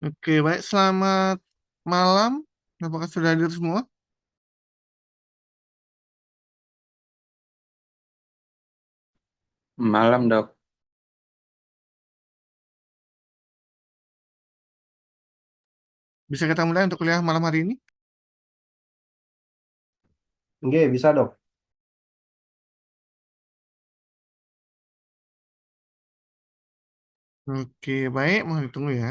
Oke, baik. Selamat malam. Apakah sudah hadir semua? Malam, Dok. Bisa kita mulai untuk kuliah malam hari ini? Nggih, bisa dok. Oke, baik. Mohon ditunggu ya.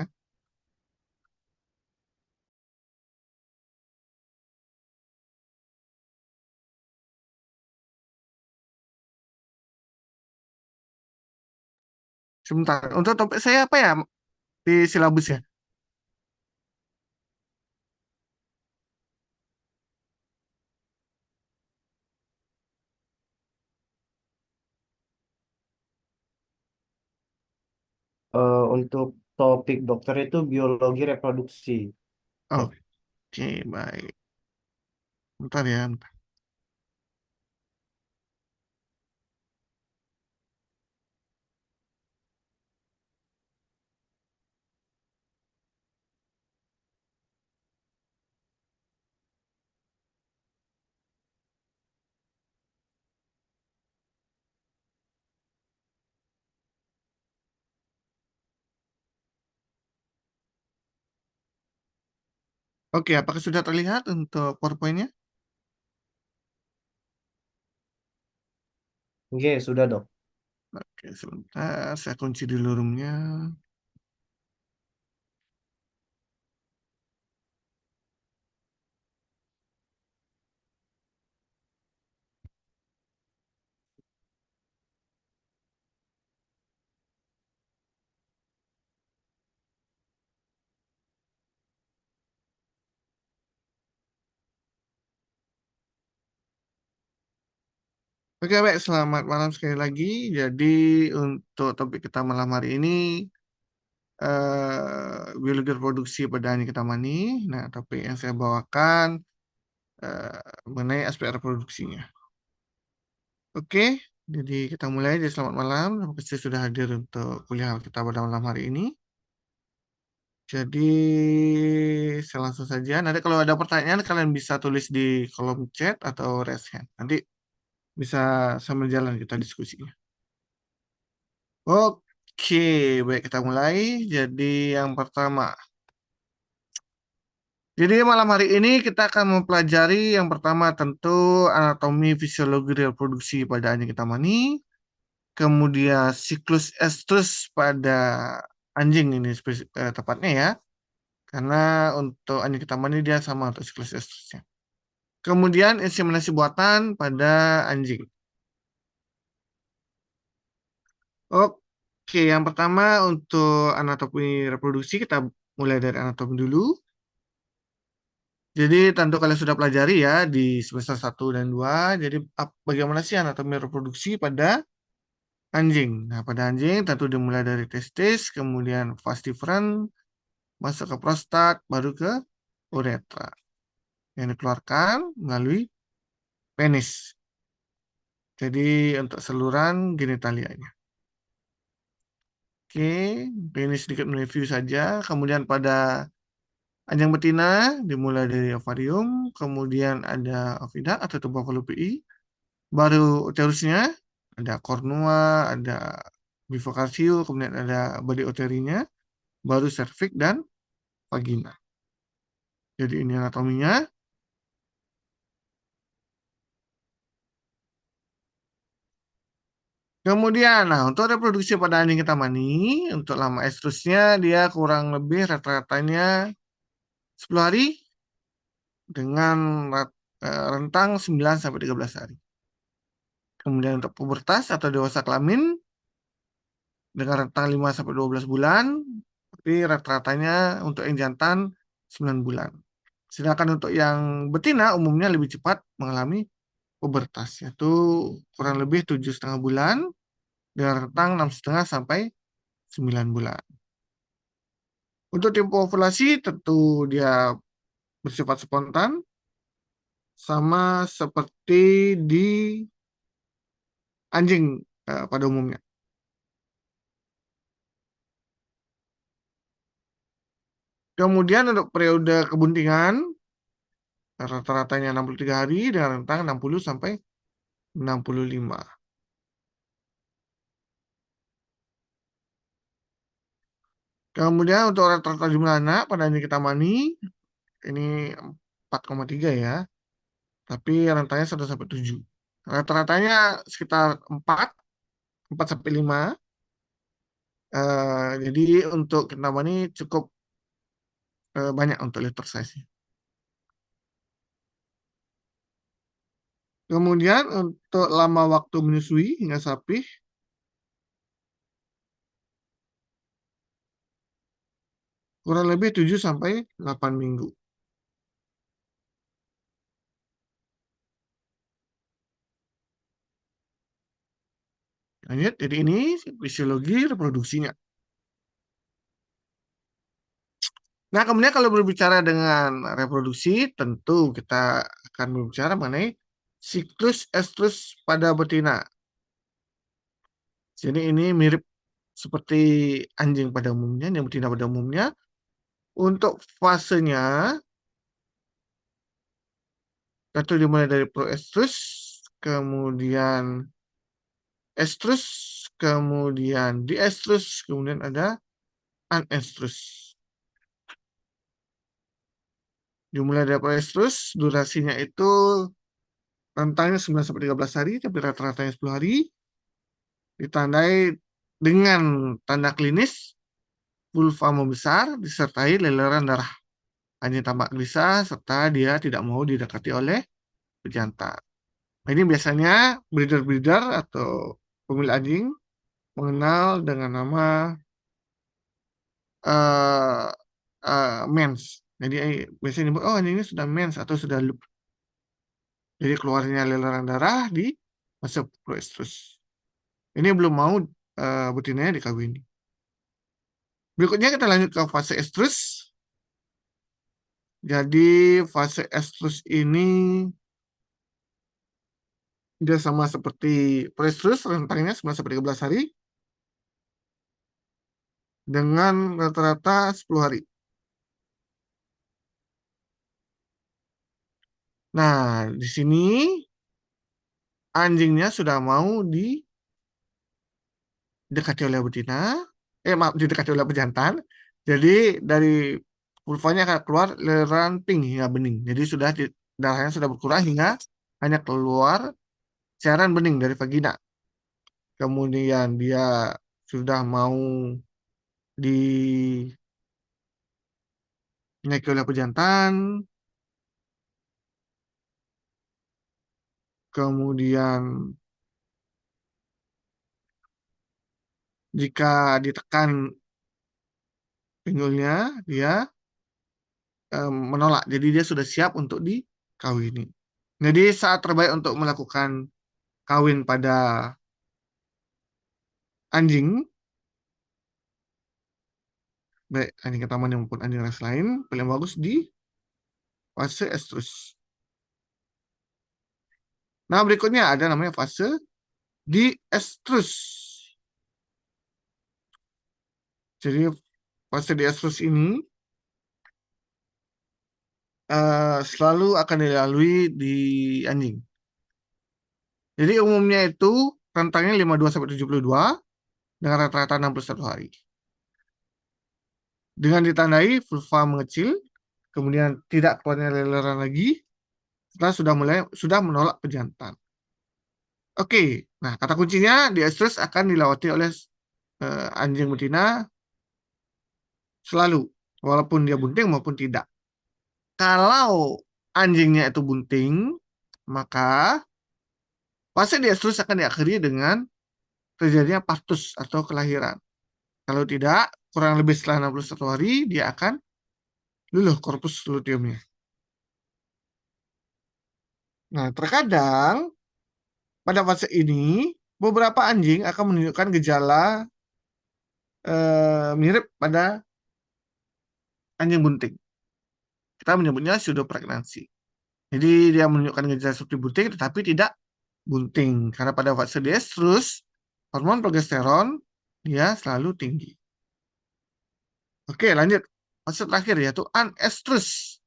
Sebentar. Untuk topik saya apa ya di silabus ya? Untuk topik dokter itu biologi reproduksi, dok. Oke, baik. Bentar ya. Bentar. Oke, apakah sudah terlihat untuk PowerPoint-nya? Nggih, sudah dok. Oke, sebentar. Saya kunci dulu room-nya. Oke, baik. Selamat malam sekali lagi. Jadi, untuk topik kita malam hari ini, biologi reproduksi pada Anjing Ketamani. Nah, topik yang saya bawakan eh, mengenai aspek reproduksinya. Oke, jadi kita mulai. Jadi selamat malam. Terima kasih sudah hadir untuk kuliah kita pada malam hari ini. Jadi saya langsung saja. Nanti kalau ada pertanyaan kalian bisa tulis di kolom chat atau raise hand. Nanti bisa sambil jalan kita diskusinya. Oke, baik kita mulai. Jadi yang pertama. Jadi malam hari ini kita akan mempelajari yang pertama tentu anatomi fisiologi reproduksi pada anjing ketamani. Kemudian siklus estrus pada anjing ini tepatnya ya, karena untuk anjing ketamani dia sama untuk siklus estrusnya. Kemudian inseminasi buatan pada anjing. Oke, yang pertama untuk anatomi reproduksi kita mulai dari anatomi dulu. Jadi tentu kalian sudah pelajari ya di semester 1 dan 2. Jadi bagaimana sih anatomi reproduksi pada anjing? Nah, pada anjing tentu dimulai dari testis, kemudian vas deferens, masuk ke prostat, baru ke uretra yang dikeluarkan melalui penis. Jadi untuk saluran genitalianya. Oke, ini sedikit mereview saja. Kemudian pada anjing betina dimulai dari ovarium, kemudian ada oviduct atau tuba fallopian, baru uterusnya, ada cornua, ada bifurcatiu, kemudian ada body uterinya, baru cervix dan vagina. Jadi ini anatominya. Kemudian, nah untuk reproduksi pada anjing ketamani, untuk lama estrusnya dia kurang lebih rata-ratanya 10 hari dengan rentang 9 sampai 13 hari. Kemudian untuk pubertas atau dewasa kelamin dengan rentang 5 sampai 12 bulan, tapi rata-ratanya untuk yang jantan 9 bulan. Sedangkan untuk yang betina umumnya lebih cepat mengalami pubertas, yaitu kurang lebih 7,5 bulan dengan rentang 6,5 sampai 9 bulan. Untuk tipe ovulasi tentu dia bersifat spontan, sama seperti di anjing pada umumnya. Kemudian untuk periode kebuntingan, rata-ratanya 63 hari dengan rentang 60 sampai 65. Kemudian untuk rata-rata jumlah anak pada anjing ketamani, ini 4,3 ya, tapi rentangnya 1 sampai 7. Rata-ratanya sekitar 4 sampai 5. Jadi untuk ketamani cukup banyak untuk liter size. Kemudian untuk lama waktu menyusui hingga sapi, kurang lebih 7 sampai 8 minggu. Lanjut, jadi ini fisiologi reproduksinya. Nah, kemudian kalau berbicara dengan reproduksi, tentu kita akan berbicara mengenai siklus estrus pada betina. Jadi ini mirip seperti anjing pada umumnya, yang betina pada umumnya. Untuk fasenya, itu dimulai dari proestrus, kemudian estrus, kemudian diestrus, kemudian ada anestrus. Dimulai dari proestrus, durasinya itu rentangnya 9 sampai 13 hari, tapi rata-ratanya 10 hari. Ditandai dengan tanda klinis vulva membesar disertai leleran darah. Anjing tampak gelisah serta dia tidak mau didekati oleh pejantan. Nah, ini biasanya breeder-breeder atau pemilik anjing mengenal dengan nama uh, mens. Jadi biasanya nyebut, oh anjing ini sudah mens atau sudah loop. Jadi keluarnya leleran darah di masuk proestrus. Ini belum mau betinanya dikawini. Berikutnya kita lanjut ke fase estrus. Jadi fase estrus ini dia sama seperti prestrus, rentangnya 9 sampai 13 hari dengan rata-rata 10 hari. Nah, di sini anjingnya sudah mau didekati oleh betina, maaf, didekati oleh pejantan. Jadi dari vulvanya akan keluar leleran pink hingga bening. Jadi darahnya sudah berkurang hingga hanya keluar cairan bening dari vagina. Kemudian dia sudah mau dinaiki oleh pejantan. Kemudian jika ditekan pinggulnya, dia menolak. Jadi dia sudah siap untuk dikawini. Jadi saat terbaik untuk melakukan kawin pada anjing, baik anjing ketaman maupun anjing ras lain, paling bagus di fase estrus. Nah, berikutnya ada namanya fase diestrus. Jadi fase diestrus ini selalu akan dilalui di anjing. Jadi umumnya itu rentangnya 52 sampai 72 dengan rata-rata 61 hari. Dengan ditandai vulva mengecil, kemudian tidak keluarnya leleran lagi, setelah sudah menolak pejantan. Oke, nah kata kuncinya diestrus akan dilewati oleh anjing betina selalu, walaupun dia bunting maupun tidak. Kalau anjingnya itu bunting, maka fase diestrus akan diakhiri dengan terjadinya partus atau kelahiran. Kalau tidak, kurang lebih setelah 61 hari, dia akan luluh korpus luteumnya. Nah, terkadang pada fase ini, beberapa anjing akan menunjukkan gejala mirip pada anjing bunting. Kita menyebutnya pseudopregnancy. Jadi dia menunjukkan gejala seperti bunting, tetapi tidak bunting. Karena pada fase diestrus, hormon progesteron dia selalu tinggi. Oke, lanjut. fase terakhir yaitu anestrus.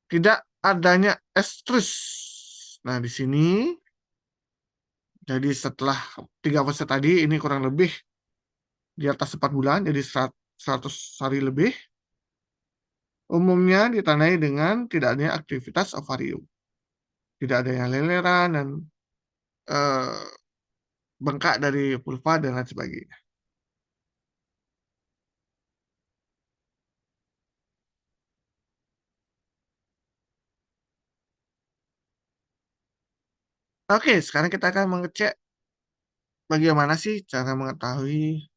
Tidak adanya estrus. Nah, di sini jadi setelah 3 fase tadi ini kurang lebih di atas 4 bulan, jadi 100 hari lebih. Umumnya ditandai dengan tidak adanya aktivitas ovarium. Tidak adanya leleran dan bengkak dari vulva dan lain sebagainya. Oke, sekarang kita akan mengecek bagaimana sih cara mengetahui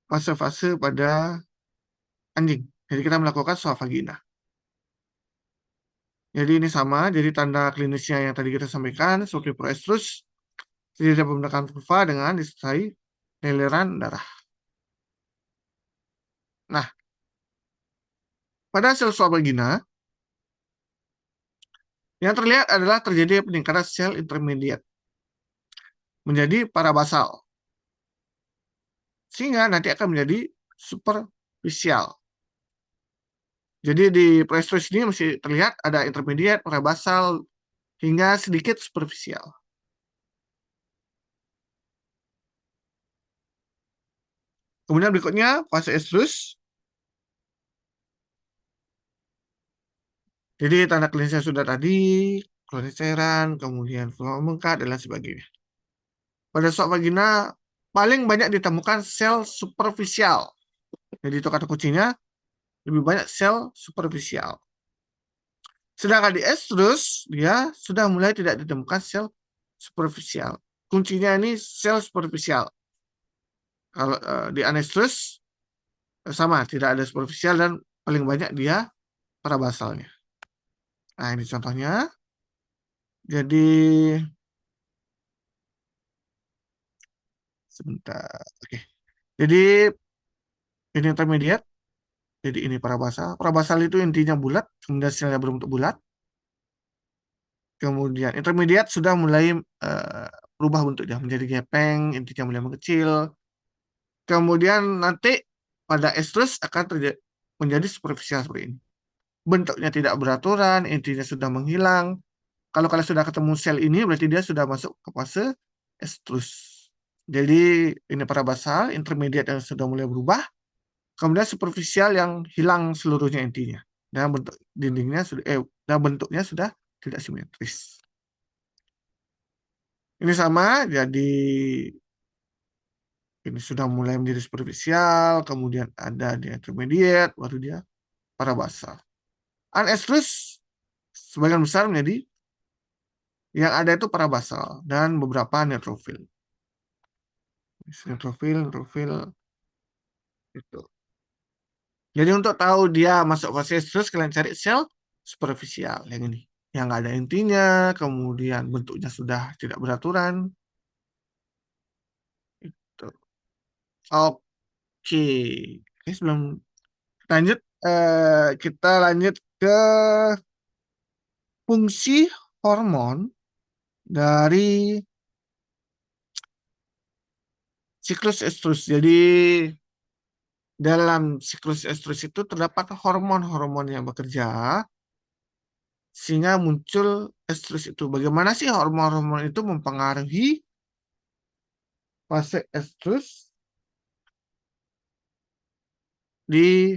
fase-fase pada anjing. Jadi kita melakukan swab vagina. Jadi ini sama, jadi tanda klinisnya yang tadi kita sampaikan seperti proestrus, tidak pembentukan vulva dengan disertai leleran darah. Nah, pada sel swab vagina, yang terlihat adalah terjadi peningkatan sel intermediate menjadi parabasal, sehingga nanti akan menjadi superficial. Jadi di proestrus ini masih terlihat ada intermediate, parabasal, hingga sedikit superficial. Kemudian berikutnya fase estrus. Jadi tanda klinisnya sudah tadi, kronis cairan, kemudian vulva membengkak, dan lain sebagainya. Pada swab vagina paling banyak ditemukan sel superficial. Jadi itu kata kuncinya, lebih banyak sel superficial. Sedangkan di estrus, dia sudah mulai tidak ditemukan sel superficial. Kuncinya ini sel superficial. Kalau di anestrus sama, tidak ada superficial dan paling banyak dia parabasalnya. Nah, ini contohnya. Jadi sebentar. Oke. Jadi ini intermediate. Jadi ini parabasal. Parabasal itu intinya bulat, kemudian selnya berbentuk bulat. Kemudian intermediate sudah mulai berubah bentuknya menjadi gepeng, intinya mulai mengecil. Kemudian nanti pada estrus akan menjadi superficial seperti ini. Bentuknya tidak beraturan, intinya sudah menghilang. Kalau kalian sudah ketemu sel ini, berarti dia sudah masuk ke fase estrus. Jadi ini parabasal, intermediate yang sudah mulai berubah, kemudian superficial yang hilang seluruhnya intinya. Dan bentuk dindingnya sudah, dan bentuknya sudah tidak simetris. Ini sama, jadi ini sudah mulai menjadi superficial, kemudian ada di intermediate, baru dia parabasal. Anestrus sebagian besar menjadi yang ada itu parabasal dan beberapa neutrofil. Neutrofil itu. Jadi untuk tahu dia masuk fase estrus, kalian cari sel superficial yang ini, yang nggak ada intinya, kemudian bentuknya sudah tidak beraturan. Itu. Oke, oke sebelum lanjut, kita lanjut ke fungsi hormon dari siklus estrus. Jadi dalam siklus estrus itu terdapat hormon-hormon yang bekerja sehingga muncul estrus itu. Bagaimana sih hormon-hormon itu mempengaruhi fase estrus di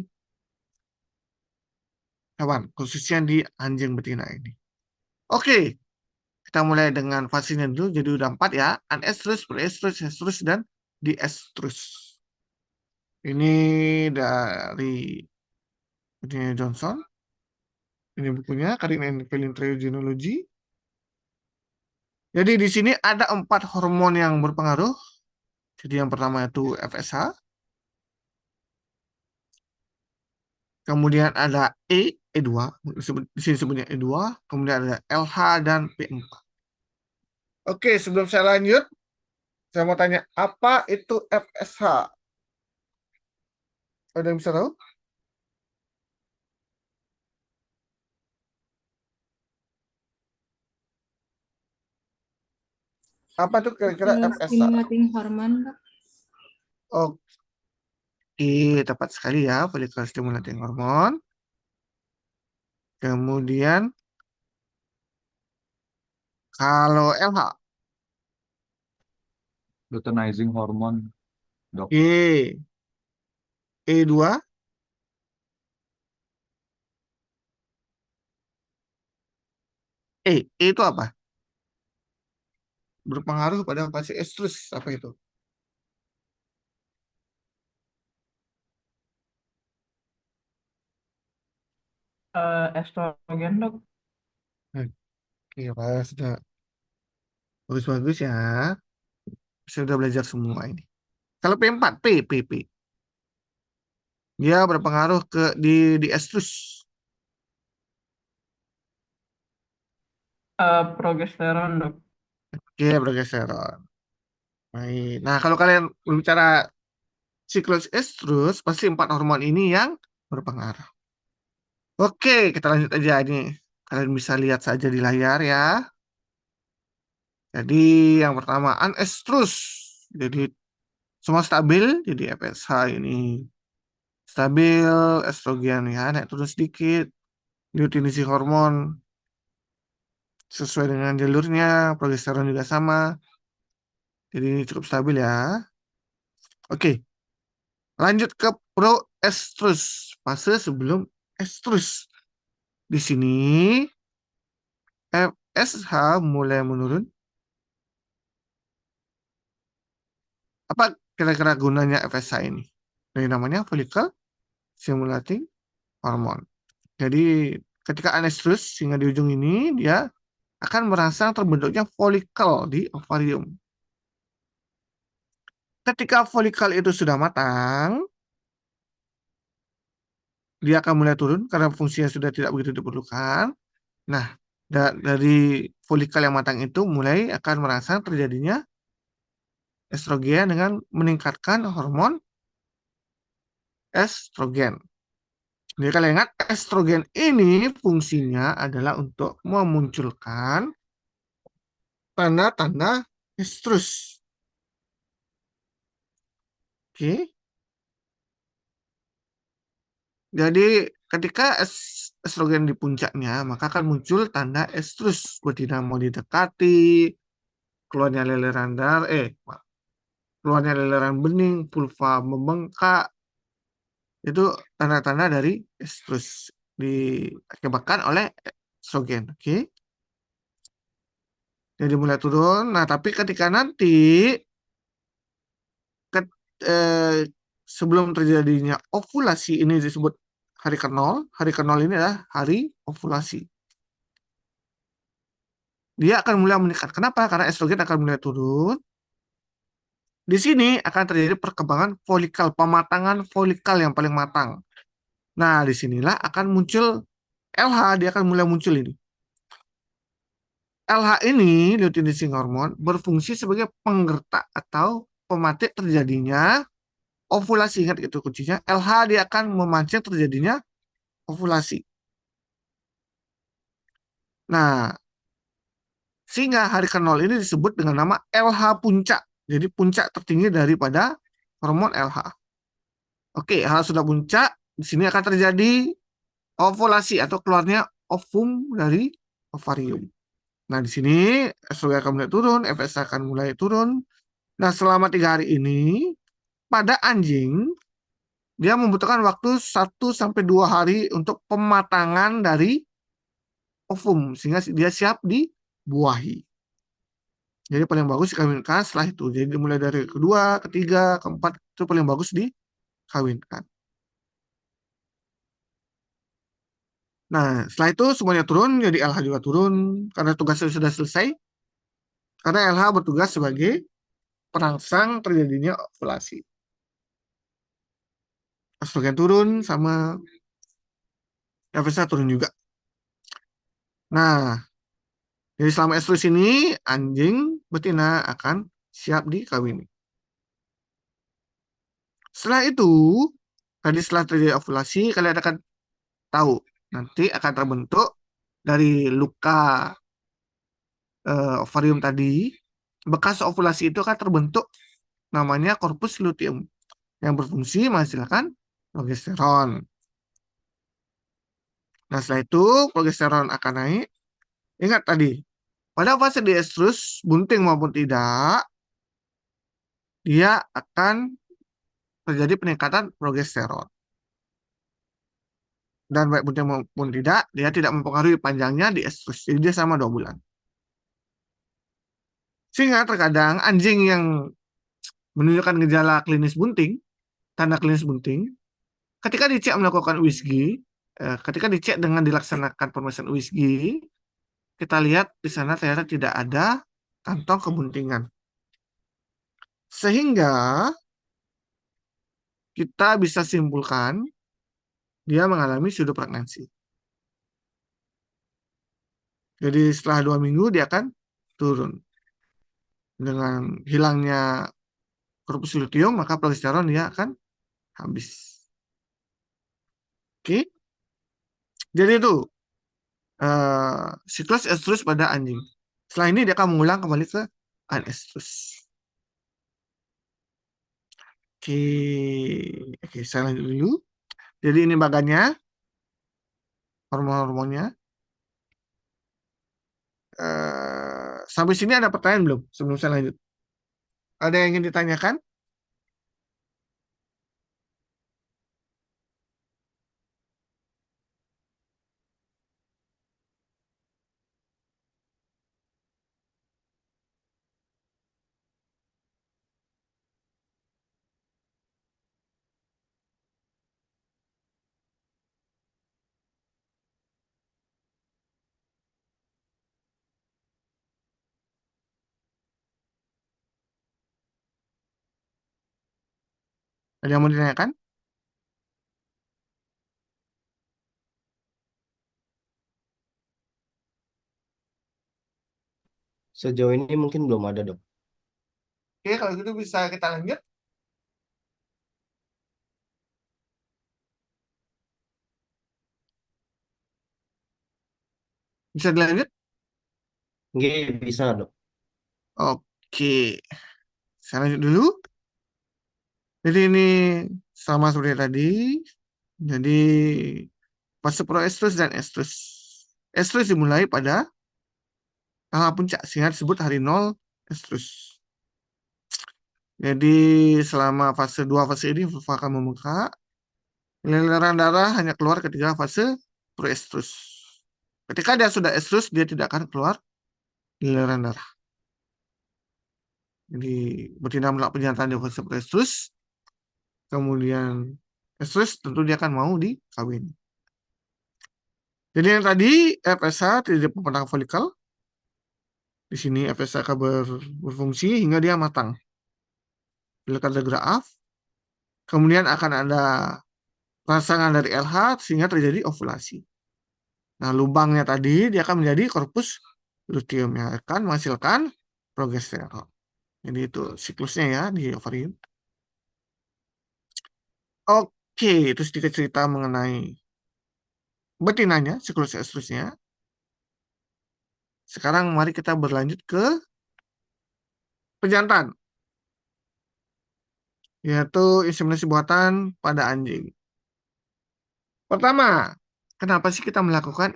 hewan, khususnya di anjing betina ini? Oke, kita mulai dengan fasenya dulu. Jadi udah 4 ya, anestrus, proestrus, estrus, dan diestrus. Ini dari Johnson. Ini bukunya, Cutting and Paleontology. Jadi di sini ada 4 hormon yang berpengaruh. Jadi yang pertama itu FSH. Kemudian ada E2. Di sini sebutnya E2. Kemudian ada LH dan P4. Oke, sebelum saya lanjut, saya mau tanya, apa itu FSH? Ada yang bisa tahu? Apa tuh kira-kira FSH? Stimulating hormon, Kak. Oke, tepat sekali ya, follicle stimulating hormone. Kemudian kalau LH, Luteinizing hormone, dok. E, E2, E itu apa? Berpengaruh pada fase estrus, apa itu? Estrogen dok. Oke, Pak, sudah bagus-bagus ya. Sudah belajar semua ini. Kalau P4, P. Dia berpengaruh di estrus. Progesteron dok. Oke, progesteron. Baik. Nah, kalau kalian berbicara siklus estrus, pasti 4 hormon ini yang berpengaruh. Oke, kita lanjut aja ini. Kalian bisa lihat saja di layar ya. Jadi yang pertama anestrus. Jadi semua stabil, jadi FSH ini stabil, estrogen ya naik turun sedikit, luteinisi hormon sesuai dengan jalurnya, progesteron juga sama. Jadi ini cukup stabil ya. Oke, lanjut ke proestrus, fase sebelum estrus. Di sini FSH mulai menurun. Apa kira-kira gunanya FSH ini? Dari namanya follicle stimulating hormone. Jadi ketika anestrus sehingga di ujung ini dia akan merangsang terbentuknya folikel di ovarium. Ketika folikel itu sudah matang, dia akan mulai turun karena fungsinya sudah tidak begitu diperlukan. Nah, dari folikel yang matang itu mulai akan merangsang terjadinya estrogen dengan meningkatkan hormon estrogen. Jadi kalian ingat estrogen ini fungsinya adalah untuk memunculkan tanda-tanda estrus. Oke. Jadi ketika estrogen di puncaknya, maka akan muncul tanda estrus. Betina mau didekati, keluarnya leleran keluarnya leleran bening, vulva membengkak. Itu tanda-tanda dari estrus diakibatkan oleh estrogen. Oke. Jadi mulai turun. Nah, tapi ketika nanti eh, sebelum terjadinya ovulasi ini disebut hari ke-0. Hari ke-0 ini adalah hari ovulasi. Dia akan mulai meningkat. Kenapa? Karena estrogen akan mulai turun. Di sini akan terjadi perkembangan folikel, pematangan folikel yang paling matang. Nah, disinilah akan muncul LH, dia akan mulai muncul ini. LH ini, luteinizing hormone, berfungsi sebagai penggertak atau pematik terjadinya ovulasi. Ingat itu kuncinya. LH dia akan memancing terjadinya ovulasi. Nah, sehingga hari ke-0 ini disebut dengan nama LH puncak. Jadi puncak tertinggi daripada hormon LH. Oke, hal sudah puncak, di sini akan terjadi ovulasi atau keluarnya ovum dari ovarium. Nah, di sini estrogen akan mulai turun, FSH akan mulai turun. Nah, selama 3 hari ini, pada anjing, dia membutuhkan waktu 1 sampai 2 hari untuk pematangan dari ovum, sehingga dia siap dibuahi. Jadi paling bagus dikawinkan setelah itu. Jadi mulai dari kedua, ketiga, keempat, itu paling bagus dikawinkan. Nah, setelah itu semuanya turun, jadi LH juga turun karena tugasnya sudah selesai. Karena LH bertugas sebagai perangsang terjadinya ovulasi. Estrogen turun sama FSH turun juga. Nah, jadi selama estrus ini anjing betina akan siap dikawini. Setelah itu, tadi setelah terjadi ovulasi, kalian akan tahu nanti akan terbentuk dari luka ovarium tadi, bekas ovulasi itu akan terbentuk namanya corpus luteum. yang berfungsi menghasilkan progesteron. Nah, setelah itu progesteron akan naik. Ingat tadi, pada fase diestrus, bunting maupun tidak, dia akan terjadi peningkatan progesteron. Dan baik bunting maupun tidak, dia tidak mempengaruhi panjangnya diestrus. Jadi dia sama 2 bulan. Sehingga terkadang anjing yang menunjukkan gejala klinis bunting, tanda klinis bunting, ketika dicek melakukan USG, ketika dicek dengan dilaksanakan pemeriksaan USG, kita lihat di sana ternyata tidak ada kantong kebuntingan. Sehingga kita bisa simpulkan dia mengalami pseudopregnancy. Jadi setelah 2 minggu dia akan turun. Dengan hilangnya korpus luteum, maka progesteron dia akan habis. Oke. Jadi itu siklus estrus pada anjing. Setelah ini dia akan mengulang kembali ke anestrus. Oke. Oke, saya lanjut dulu. Jadi ini bagannya, hormon-hormonnya. Sampai sini ada pertanyaan belum sebelum saya lanjut? Ada yang ingin ditanyakan? Ada yang mau ditanyakan? Sejauh ini mungkin belum ada, Dok. Oke, kalau gitu bisa kita lanjut. Bisa dilanjut? Nggih, bisa, Dok. Oke, saya lanjut dulu. Jadi ini sama seperti tadi. Jadi fase proestrus dan estrus. Estrus dimulai pada tanggal puncak, sehingga disebut hari 0 estrus. Jadi selama fase 2 fase ini vulva akan membuka. Aliran darah hanya keluar ketika fase proestrus. Ketika dia sudah estrus, dia tidak akan keluar aliran darah. Jadi betina melakukan penjantan di fase proestrus, kemudian estrus tentu dia akan mau dikawin. Jadi yang tadi FSH tidak pernah folikel. Di sini FSH akan berfungsi hingga dia matang. Bila ada graf, kemudian akan ada rangsangan dari LH sehingga terjadi ovulasi. Nah, lubangnya tadi dia akan menjadi korpus luteum yang akan menghasilkan progesteron. Jadi itu siklusnya ya di ovarium. Oke, itu sedikit cerita mengenai betinanya, siklus estrusnya. Sekarang mari kita berlanjut ke pejantan, yaitu inseminasi buatan pada anjing. Pertama, kenapa sih kita melakukan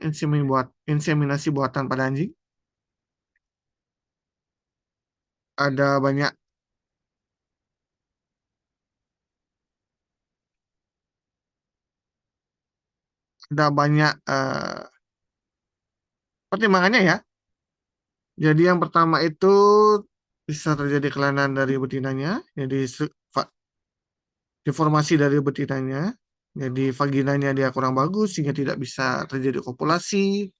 inseminasi buatan pada anjing? Ada banyak pertimbangannya ya. Jadi yang pertama itu bisa terjadi kelainan dari betinanya, jadi deformasi dari betinanya, jadi vaginanya dia kurang bagus sehingga tidak bisa terjadi kopulasi.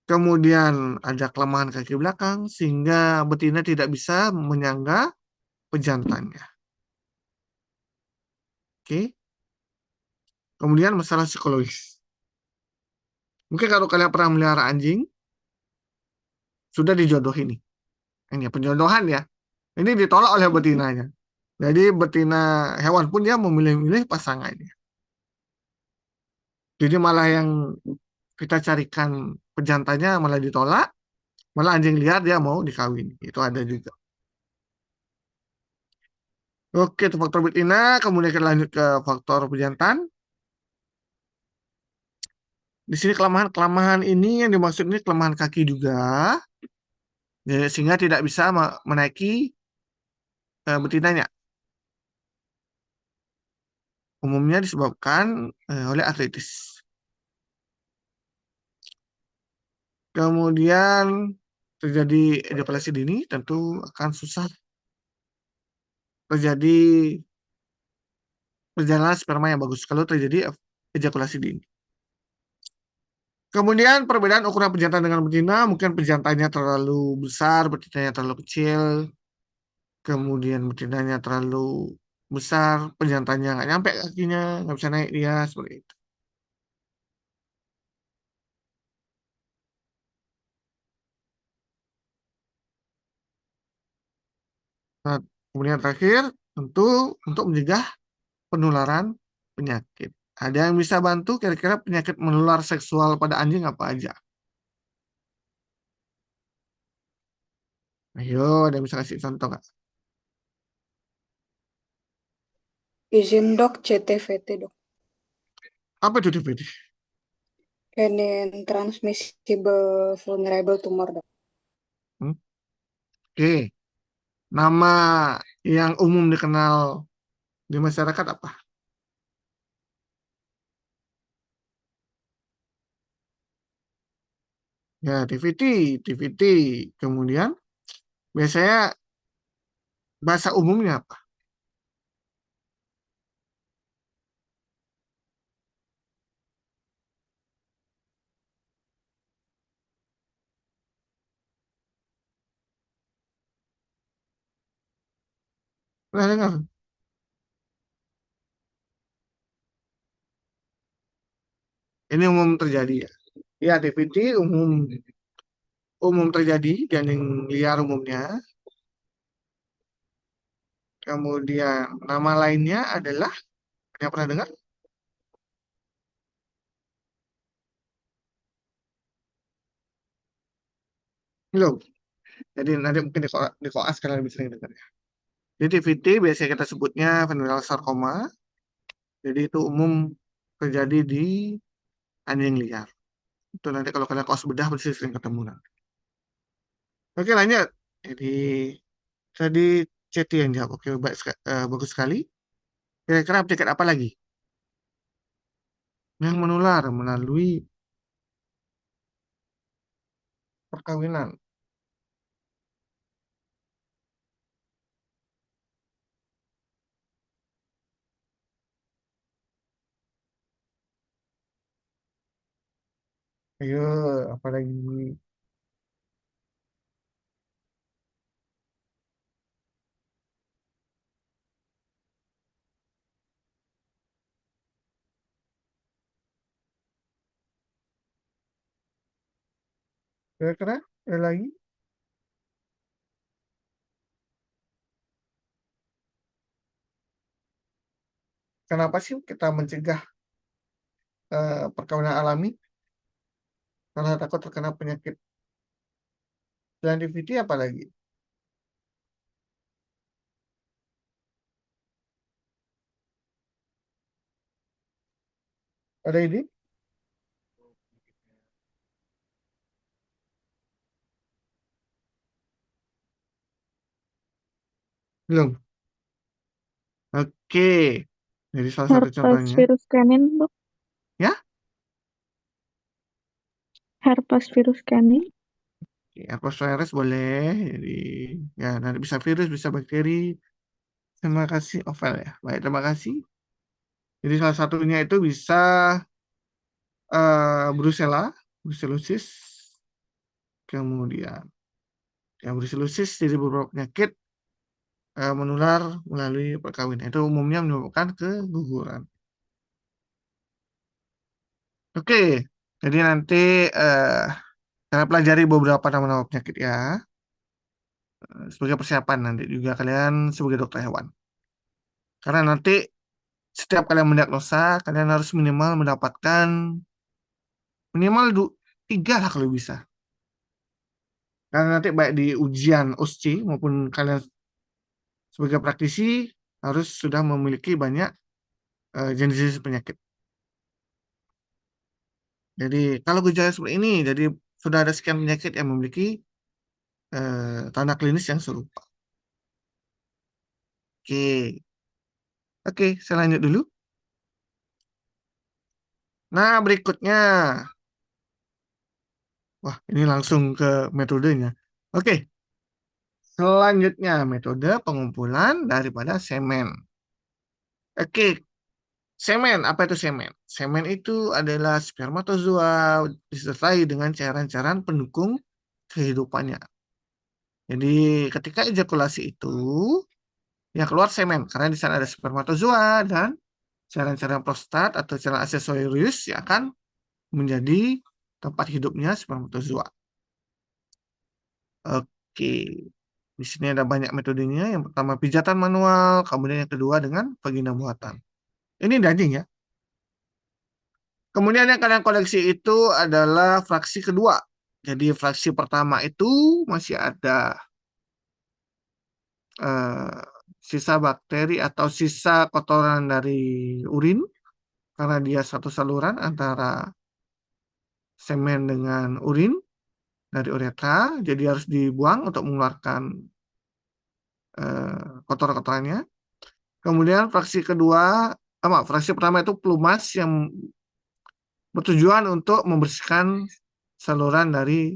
Kemudian ada kelemahan kaki belakang sehingga betina tidak bisa menyangga pejantannya. Oke. Kemudian masalah psikologis. Mungkin kalau kalian pernah melihara anjing, sudah dijodohin nih. Ini penjodohan ya. Ini ditolak oleh betinanya. Jadi betina hewan pun dia memilih-milih pasangannya. Jadi malah yang kita carikan pejantannya malah ditolak, malah anjing liar dia mau dikawin. Itu ada juga. Oke, itu faktor betina. Kemudian kita lanjut ke faktor pejantan. Di sini kelemahan ini yang dimaksud ini kelemahan kaki juga, ya, sehingga tidak bisa menaiki betinanya. Umumnya disebabkan oleh artritis. Kemudian terjadi ejakulasi dini, tentu akan susah terjadi perjalanan sperma yang bagus kalau terjadi ejakulasi dini. Kemudian perbedaan ukuran pejantan dengan betina, mungkin pejantannya terlalu besar, betinanya terlalu kecil. Kemudian betinanya terlalu besar, pejantannya nggak nyampe kakinya, nggak bisa naik dia, seperti itu. Nah, kemudian terakhir, tentu untuk mencegah penularan penyakit. Ada yang bisa bantu kira-kira penyakit menular seksual pada anjing apa aja? Ayo, ada yang bisa kasih contoh nggak? Izin dok, CTVT dok. Apa itu DPD? Canine Transmissible Vulnerable Tumor dok. Oke, nama yang umum dikenal di masyarakat apa? Ya, TVT. Kemudian biasanya bahasa umumnya apa? Pernah dengar? Ini umum terjadi ya. Ya, TVT umum terjadi di anjing liar umumnya. Kemudian nama lainnya adalah, yang pernah dengar? Belum. Jadi nanti mungkin di koas kalian lebih sering dengar ya. Jadi TVT biasanya kita sebutnya venereal sarcoma. Jadi itu umum terjadi di anjing liar. Itu nanti kalau kalian koas bedah pasti sering ketemu nanti. Oke, lanjut. Jadi tadi Ceti yang jawab. Oke, bagus sekali. Kira-kira penyakit apa lagi yang menular melalui perkawinan? Ayo, apa lagi? Kira-kira ada lagi? Kenapa sih kita mencegah perkawinan alami? Karena takut terkena penyakit. Selain DVD apa lagi? Ada ide? Belum. Oke. Jadi salah satu Herpes contohnya. virus canin, dok. Ya? Herpes virus canin. Herpes boleh. Jadi ya nanti bisa virus, bisa bakteri. Terima kasih, Ovel ya. Baik, terima kasih. Jadi salah satunya itu bisa brucellosis. Kemudian ya brucellosis jadi beberapa penyakit menular melalui perkawinan. Itu umumnya menyebabkan keguguran. Oke, jadi nanti kita pelajari beberapa nama-nama penyakit ya. Sebagai persiapan nanti juga kalian sebagai dokter hewan. Karena nanti setiap kalian mendiagnosa, kalian harus minimal mendapatkan minimal 3 lah kalau bisa. Karena nanti baik di ujian OSCE maupun kalian sebagai praktisi, harus sudah memiliki banyak jenis-jenis penyakit. Jadi kalau gejala seperti ini, jadi sudah ada sekian penyakit yang memiliki tanda klinis yang serupa. Oke, oke, saya lanjut dulu. Nah, berikutnya, wah, ini langsung ke metodenya. Oke, selanjutnya metode pengumpulan daripada semen. Oke, semen, apa itu semen? Semen itu adalah spermatozoa disertai dengan cairan-cairan pendukung kehidupannya. Jadi ketika ejakulasi itu yang keluar semen karena di sana ada spermatozoa dan cairan-cairan prostat atau cairan aksesorius yang akan menjadi tempat hidupnya spermatozoa. Oke, di sini ada banyak metodenya. Yang pertama pijatan manual, kemudian yang kedua dengan vagina buatan. Ini daging ya. Kemudian yang kalian koleksi itu adalah fraksi kedua. Jadi fraksi pertama itu masih ada sisa bakteri atau sisa kotoran dari urin karena dia satu saluran antara semen dengan urin dari uretra, jadi harus dibuang untuk mengeluarkan kotoran-kotorannya. Kemudian fraksi kedua, fraksi pertama itu pelumas yang bertujuan untuk membersihkan saluran dari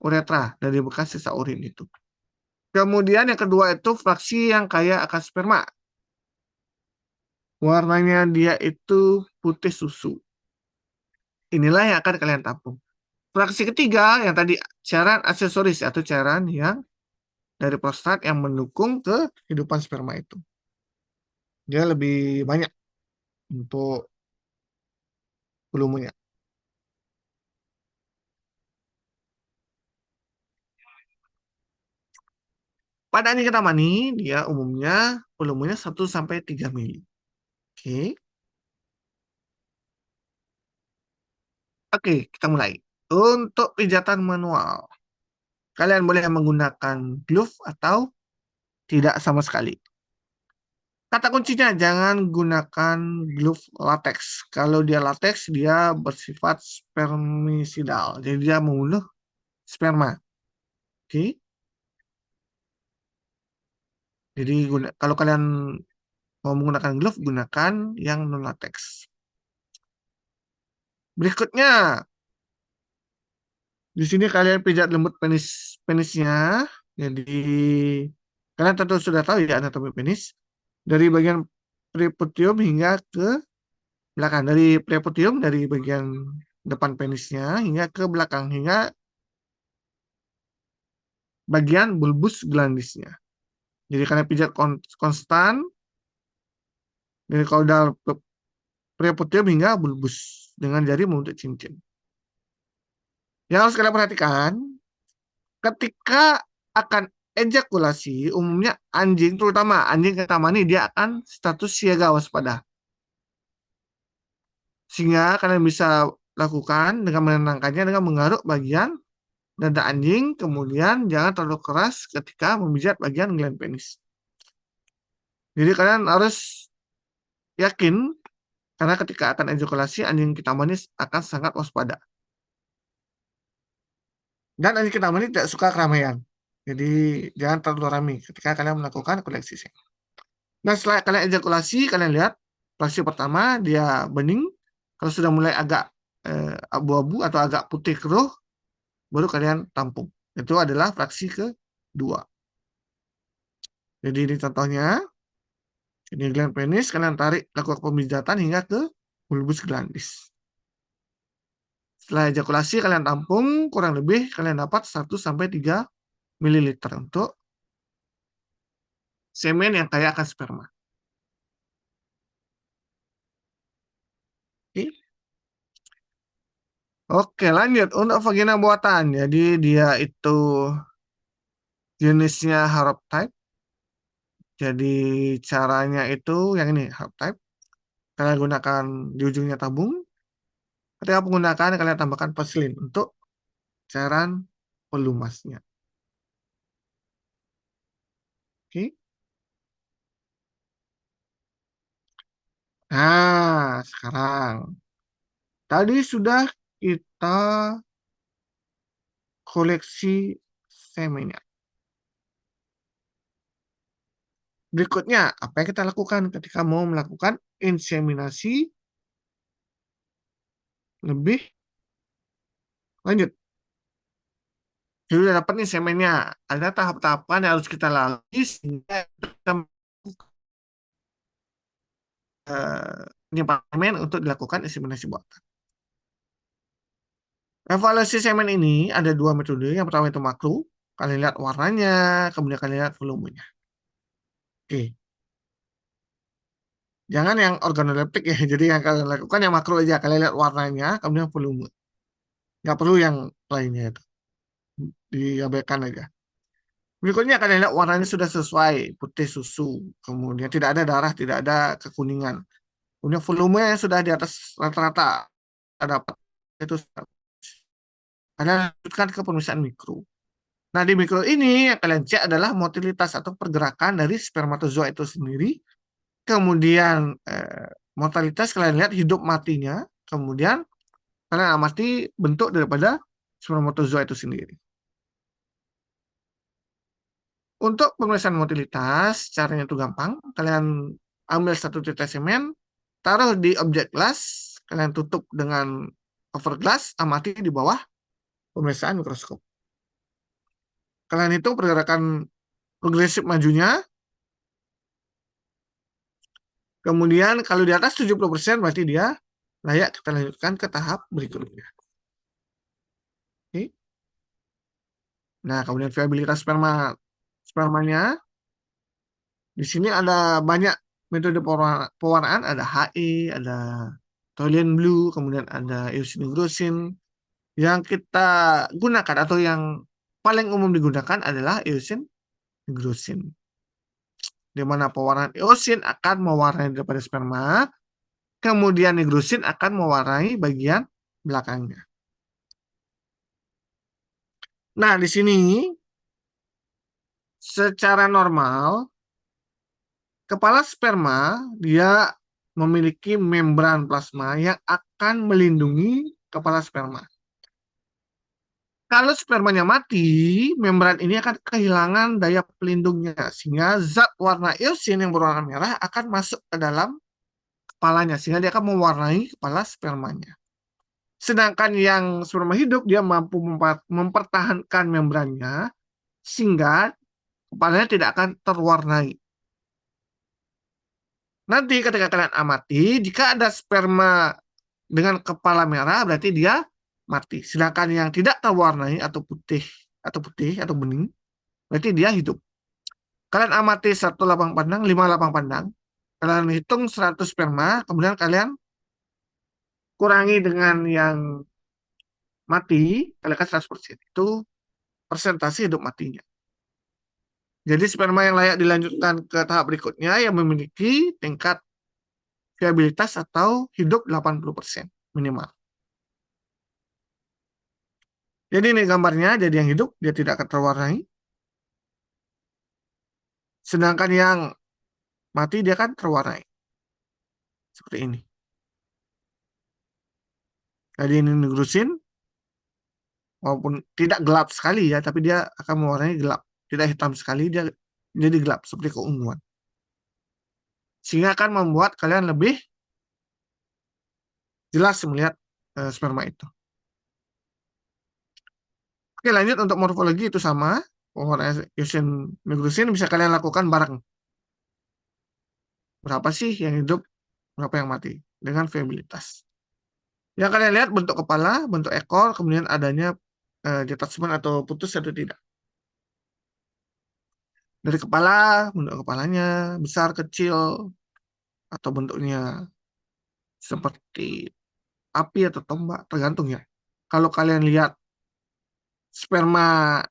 uretra dari bekas sisa urin itu. Kemudian yang kedua itu fraksi yang kaya akan sperma. Warnanya dia itu putih susu. Inilah yang akan kalian tampung. Fraksi ketiga yang tadi cairan aksesoris atau cairan yang dari prostat yang mendukung kehidupan sperma itu. Dia lebih banyak untuk volumenya. Pada anjing ketamani, dia umumnya volumenya 1-3 mili. Oke. Oke, kita mulai. Untuk pijatan manual, kalian boleh menggunakan glove atau tidak sama sekali. Kata kuncinya, jangan gunakan glove latex. Kalau dia latex, dia bersifat spermicidal. Jadi dia membunuh sperma. Oke. Jadi kalau kalian mau menggunakan glove, gunakan yang non-latex. Berikutnya, di sini kalian pijat lembut penisnya. Jadi, kalian tentu sudah tahu ya anatomi penis. Dari bagian preputium hingga ke belakang. Dari preputium, dari bagian depan penisnya hingga ke belakang. Hingga bagian bulbus glandisnya. Jadi kalian pijat konstan dari kaudal preputium hingga bulbus dengan jari membentuk cincin. Yang harus kalian perhatikan, ketika akan ejakulasi, umumnya anjing, terutama anjing ketamani, dia akan status siaga waspada. Sehingga kalian bisa lakukan dengan menenangkannya dengan menggaruk bagian dada anjing, kemudian jangan terlalu keras ketika memijat bagian gland penis. Jadi kalian harus yakin karena ketika akan ejakulasi anjing ketamani akan sangat waspada. Dan anjing ketamani tidak suka keramaian. Jadi jangan terlalu ramai ketika kalian melakukan koleksi seks. Nah setelah kalian ejakulasi, kalian lihat fraksi pertama dia bening. Kalau sudah mulai agak abu-abu atau agak putih keruh, baru kalian tampung. Itu adalah fraksi kedua. Jadi ini contohnya. Ini gland penis, kalian tarik, lakukan pemijatan hingga ke bulbus glandis. Setelah ejakulasi, kalian tampung, kurang lebih kalian dapat 1-3 ml untuk semen yang kaya akan sperma. Oke, lanjut. Untuk vagina buatan, jadi dia itu jenisnya harp type. Jadi caranya itu yang ini, harp type. Kalian gunakan di ujungnya tabung. Ketika penggunaan, kalian tambahkan vaselin untuk cairan pelumasnya. Oke. Nah, sekarang tadi sudah kita koleksi semennya. Berikutnya, apa yang kita lakukan ketika mau melakukan inseminasi lebih lanjut? Jadi udah dapat nih semennya. Ada tahap-tahapan yang harus kita lalui sehingga kita penyimpanan semen untuk dilakukan inseminasi buatan. Evaluasi semen ini ada dua metode. Yang pertama itu makro. Kalian lihat warnanya, kemudian kalian lihat volumenya. Oke. Jangan yang organoleptik ya. Jadi yang kalian lakukan yang makro aja. Kalian lihat warnanya, kemudian volume. Nggak perlu yang lainnya itu. Diabaikan aja. Berikutnya kalian lihat warnanya sudah sesuai. Putih susu. Kemudian tidak ada darah, tidak ada kekuningan. Kemudian volumenya sudah di atas rata-rata. Dapat itu. Kalian lanjutkan ke pemeriksaan mikro. Nah, di mikro ini yang kalian cek adalah motilitas atau pergerakan dari spermatozoa itu sendiri. Kemudian mortalitas kalian lihat hidup matinya. Kemudian kalian amati bentuk daripada spermatozoa itu sendiri. Untuk pemeriksaan motilitas, caranya itu gampang. Kalian ambil satu tetes semen, taruh di objek gelas, kalian tutup dengan cover glass, amati di bawah pemeriksaan mikroskop. Kalian hitung pergerakan progresif majunya. Kemudian kalau di atas 70% berarti dia layak kita lanjutkan ke tahap berikutnya. Oke. Nah, kemudian viabilitas spermanya. Di sini ada banyak metode pewarnaan, ada HE, ada Toluene Blue, kemudian ada eosin-nigrosin. Yang kita gunakan atau yang paling umum digunakan adalah eosin-nigrosin. Di mana pewarnaan eosin akan mewarnai daripada sperma, kemudian nigrosin akan mewarnai bagian belakangnya. Nah, di sini secara normal kepala sperma dia memiliki membran plasma yang akan melindungi kepala sperma. Kalau spermanya mati, membran ini akan kehilangan daya pelindungnya sehingga zat warna eosin yang berwarna merah akan masuk ke dalam kepalanya sehingga dia akan mewarnai kepala spermanya. Sedangkan yang sperma hidup dia mampu mempertahankan membrannya sehingga kepalanya tidak akan terwarnai. Nanti ketika kalian amati, jika ada sperma dengan kepala merah berarti dia mati. Sedangkan yang tidak terwarnai atau putih atau bening berarti dia hidup. Kalian amati 1 lapang pandang, 5 lapang pandang. Kalian hitung 100 sperma, kemudian kalian kurangi dengan yang mati, kalian kan 100%. Itu persentase hidup matinya. Jadi sperma yang layak dilanjutkan ke tahap berikutnya yang memiliki tingkat viabilitas atau hidup 80% minimal. Jadi ini gambarnya, jadi yang hidup dia tidak akan terwarnai. Sedangkan yang mati dia akan terwarnai. Seperti ini. Jadi ini nigrosin, walaupun tidak gelap sekali ya, tapi dia akan mewarnai gelap. Tidak hitam sekali, dia jadi gelap, seperti keunguan. Sehingga akan membuat kalian lebih jelas melihat sperma itu. Oke, lanjut untuk morfologi itu sama. Pewarna eosin-nigrosin bisa kalian lakukan bareng. Berapa sih yang hidup, berapa yang mati. Dengan viabilitas. Yang kalian lihat bentuk kepala, bentuk ekor, kemudian adanya detachment atau putus atau tidak. Dari kepala, bentuk kepalanya besar, kecil, atau bentuknya seperti api atau tombak, tergantung ya. Kalau kalian lihat sperma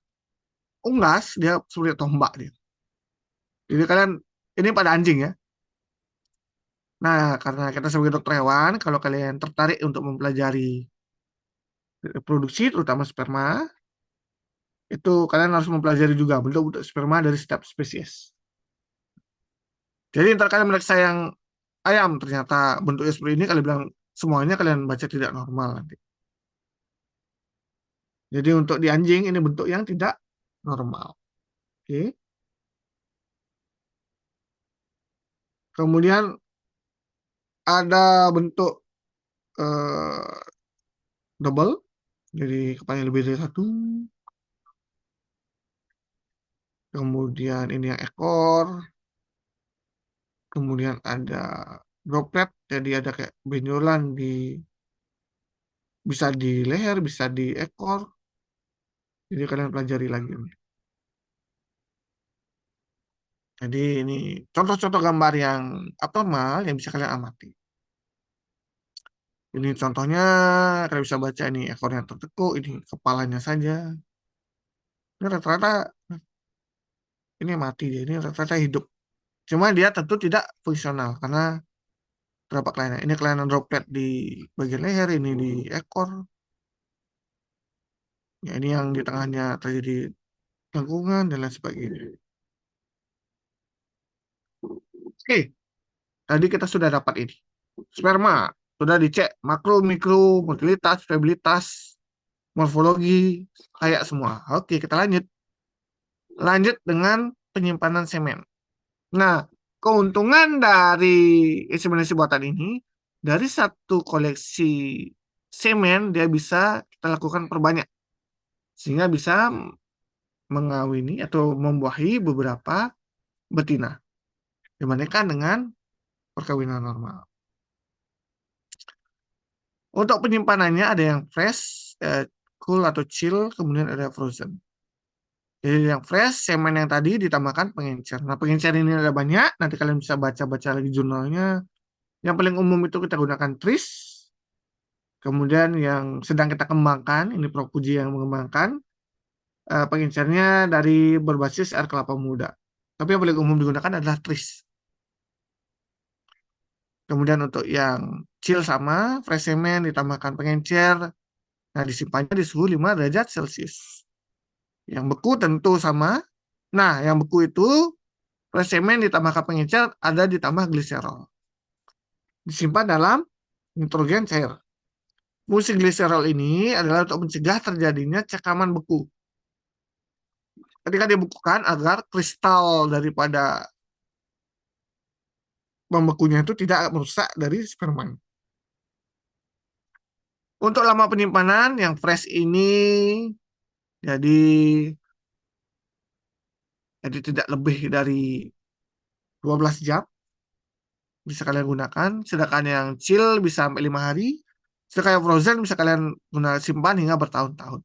unggas, dia seperti tombak dia. Jadi kalian, ini pada anjing ya. Nah, karena kita sebagai dokter hewan, kalau kalian tertarik untuk mempelajari reproduksi, terutama sperma, itu kalian harus mempelajari juga bentuk-bentuk sperma dari setiap spesies. Jadi ntar kalian meriksa yang ayam ternyata bentuknya seperti ini, kalian bilang semuanya kalian baca tidak normal nanti. Jadi untuk di anjing ini bentuk yang tidak normal. Oke. Kemudian ada bentuk double, jadi kepalanya lebih dari satu. Kemudian ini yang ekor. Kemudian ada droplet, jadi ada kayak benjolan bisa di leher, bisa di ekor. Jadi kalian pelajari lagi. Jadi ini contoh-contoh gambar yang abnormal yang bisa kalian amati. Ini contohnya, kalian bisa baca ini ekornya tertekuk, ini kepalanya saja. Ini rata-rata ini mati dia, ini rata-rata hidup. Cuma dia tentu tidak fungsional karena terdapat kelainan. Ini kelainan droplet di bagian leher, ini di ekor. Ya, ini yang di tengahnya terjadi lengkungan dan lain sebagainya. Oke, tadi kita sudah dapat ini. Sperma sudah dicek makro, mikro, motilitas, viabilitas, morfologi, kayak semua. Oke, kita lanjut. Lanjut dengan penyimpanan semen. Nah, keuntungan dari inseminasi buatan ini, dari satu koleksi semen, dia bisa kita lakukan perbanyak. Sehingga bisa mengawini atau membuahi beberapa betina. Dibandingkan dengan perkawinan normal. Untuk penyimpanannya ada yang fresh, cool atau chill, kemudian ada frozen. Jadi yang fresh, semen yang tadi ditambahkan pengencer. Nah, pengencer ini ada banyak, nanti kalian bisa baca-baca lagi jurnalnya. Yang paling umum itu kita gunakan tris. Kemudian yang sedang kita kembangkan, ini Prof. Puji yang mengembangkan, pengencernya dari berbasis air kelapa muda. Tapi yang paling umum digunakan adalah tris. Kemudian untuk yang chill sama, fresh semen ditambahkan pengencer. Nah, disimpannya di suhu 5 derajat Celcius. Yang beku tentu sama. Nah, yang beku itu fresh semen ditambahkan pengencer ada ditambah gliserol. Disimpan dalam nitrogen cair. Fungsi gliserol ini adalah untuk mencegah terjadinya cekaman beku. Ketika dibekukan agar kristal daripada membekunya itu tidak merusak dari sperma. Untuk lama penyimpanan yang fresh ini jadi tidak lebih dari 12 jam bisa kalian gunakan. Sedangkan yang chill bisa sampai 5 hari. Sedangkan yang frozen bisa kalian gunakan simpan hingga bertahun-tahun.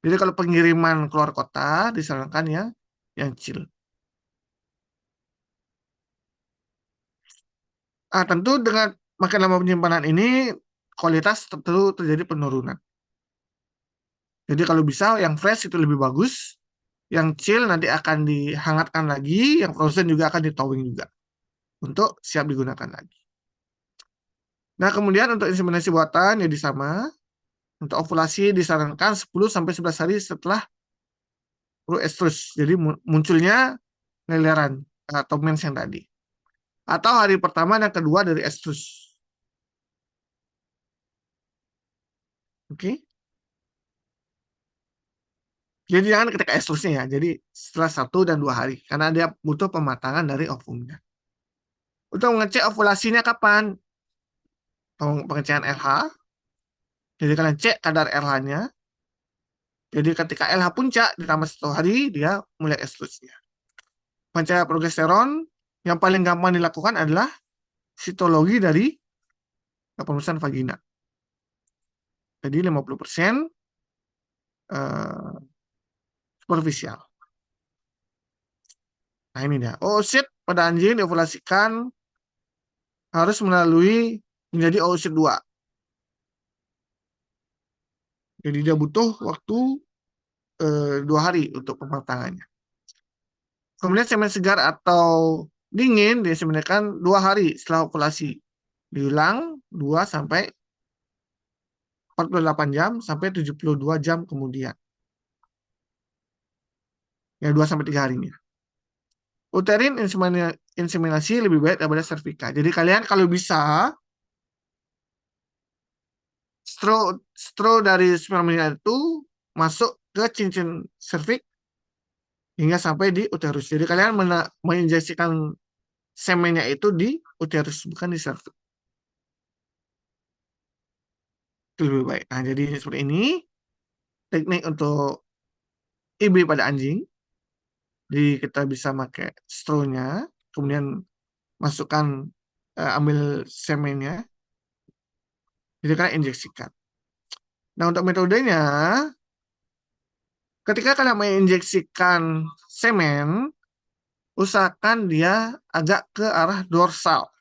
Jadi kalau pengiriman keluar kota disarankan ya yang chill. Tentu dengan makin lama penyimpanan ini kualitas tentu terjadi penurunan. Jadi kalau bisa yang fresh itu lebih bagus, yang chill nanti akan dihangatkan lagi, yang frozen juga akan ditowing juga untuk siap digunakan lagi. Nah, kemudian untuk inseminasi buatan jadi sama. Untuk ovulasi disarankan 10-11 hari setelah estrus. Jadi munculnya leleran atau mens yang tadi. Atau hari pertama dan kedua dari estrus. Oke. Jadi jangan ketika estrusnya ya. Jadi setelah 1 dan 2 hari. Karena dia butuh pematangan dari ovumnya. Untuk mengecek ovulasinya kapan? Pengecekan LH. Jadi kalian cek kadar LH-nya. Jadi ketika LH puncak ditambah 1 hari, dia mulai estrusnya. Pencahayaan progesteron yang paling gampang dilakukan adalah sitologi dari pemeriksaan vagina. Jadi 50% superficial. Nah ini dia. Oosit pada anjing diovulasikan harus melalui menjadi oosit 2. Jadi dia butuh waktu 2 hari untuk pematangannya. Kemudian semen segar atau dingin disemenkan 2 hari setelah ovulasi. Diulang 2 sampai 48 jam sampai 72 jam kemudian. Ya 2 sampai 3 harinya. uterin inseminasi lebih baik daripada servika. Jadi kalian kalau bisa straw dari spermanya itu masuk ke cincin serviks hingga sampai di uterus. Jadi kalian menginjeksikan semennya itu di uterus, bukan di serviks. Itu lebih baik. Nah, jadi seperti ini teknik untuk IB pada anjing. Jadi kita bisa pakai straw-nya, kemudian masukkan, ambil semennya, jadi kalian injeksikan. Nah, untuk metodenya, ketika kalian menginjeksikan semen, usahakan dia agak ke arah dorsal.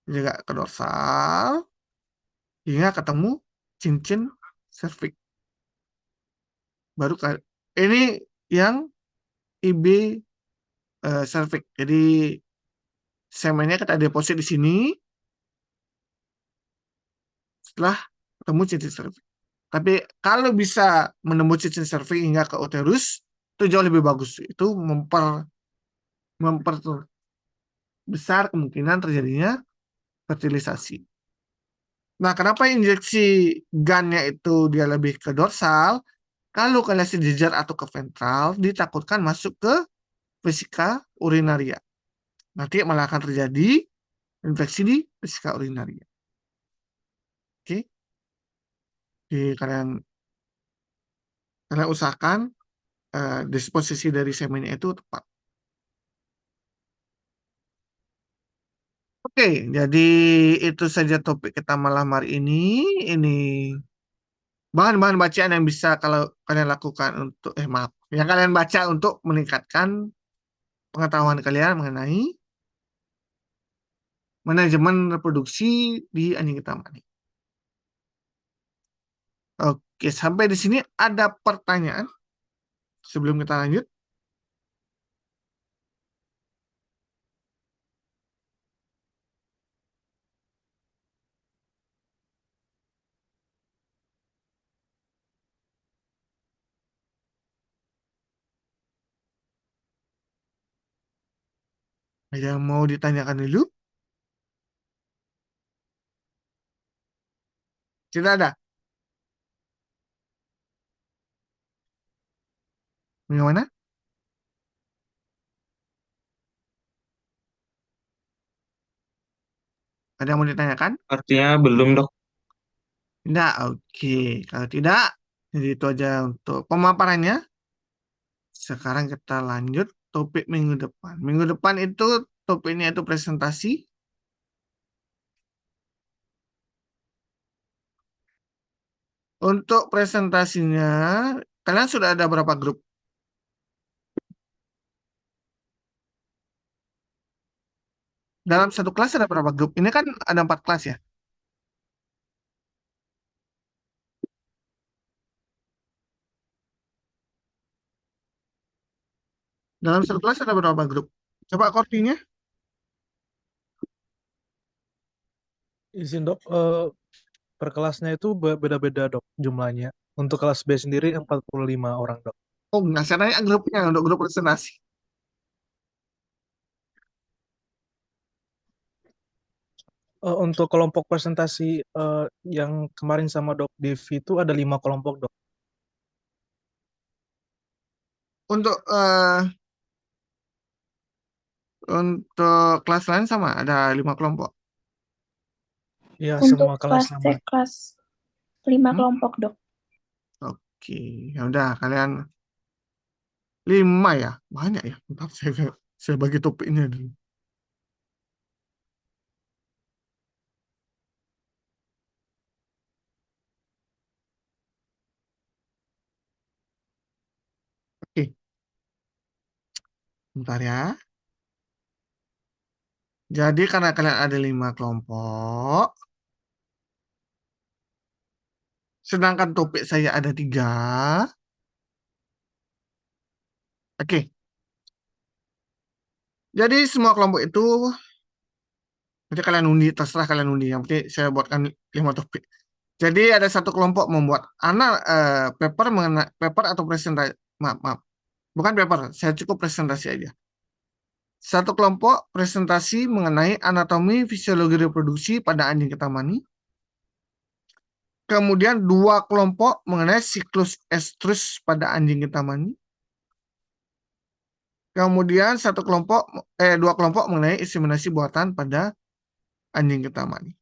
Jadi agak ke dorsal, hingga ketemu cincin serviks. Baru ini yang IB serviks. Jadi semennya kita deposit di sini. Setelah ketemu cincin serviks. Tapi kalau bisa menembus cincin serviks hingga ke uterus, itu jauh lebih bagus. Itu memperbesar kemungkinan terjadinya fertilisasi. Nah, kenapa injeksi gunnya itu dia lebih ke dorsal? Kalau kalian sejajar atau ke ventral, ditakutkan masuk ke vesika urinaria. Nanti malah akan terjadi infeksi di vesika urinaria. Oke. Jadi kalian usahakan disposisi dari semennya itu tepat. Oke, jadi itu saja topik kita malam hari ini. Ini bahan-bahan bacaan yang bisa kalau kalian lakukan untuk, yang kalian baca untuk meningkatkan pengetahuan kalian mengenai manajemen reproduksi di anjing hitam-manik. Oke, sampai di sini ada pertanyaan sebelum kita lanjut? Ada yang mau ditanyakan dulu? Tidak ada. Bagaimana? Ada yang mau ditanyakan? Artinya belum, Dok. Tidak, oke. Kalau tidak, jadi itu aja untuk pemaparannya. Sekarang kita lanjut topik minggu depan. Minggu depan itu topiknya itu presentasi. Untuk presentasinya, kalian sudah ada berapa grup? Dalam satu kelas ada berapa grup? Ini kan ada 4 kelas ya? Dalam satu kelas ada berapa grup? Coba kortinya. Izin dok, per kelasnya itu beda-beda dok jumlahnya. Untuk kelas B sendiri 45 orang dok. Oh, nggak, saya nanya grupnya untuk grup presentasi. Untuk kelompok presentasi yang kemarin sama dok Devi itu ada 5 kelompok dok. Untuk kelas lain sama, ada 5 kelompok. Ya, Untuk semua kelas kelas C, sama. kelas 5 kelompok, dok. Oke, ya udah kalian 5 ya, banyak ya. Bentar, saya bagi topiknya dulu. Oke, bentar ya. Jadi karena kalian ada 5 kelompok, sedangkan topik saya ada 3. Oke. Jadi semua kelompok itu nanti kalian undi, terserah kalian undi. Yang penting saya buatkan 5 topik. Jadi ada satu kelompok membuat paper atau presentasi. Maaf. Bukan paper, saya cukup presentasi aja. Satu kelompok presentasi mengenai anatomi fisiologi reproduksi pada anjing ketamani. Kemudian dua kelompok mengenai siklus estrus pada anjing ketamani. Kemudian dua kelompok mengenai inseminasi buatan pada anjing ketamani.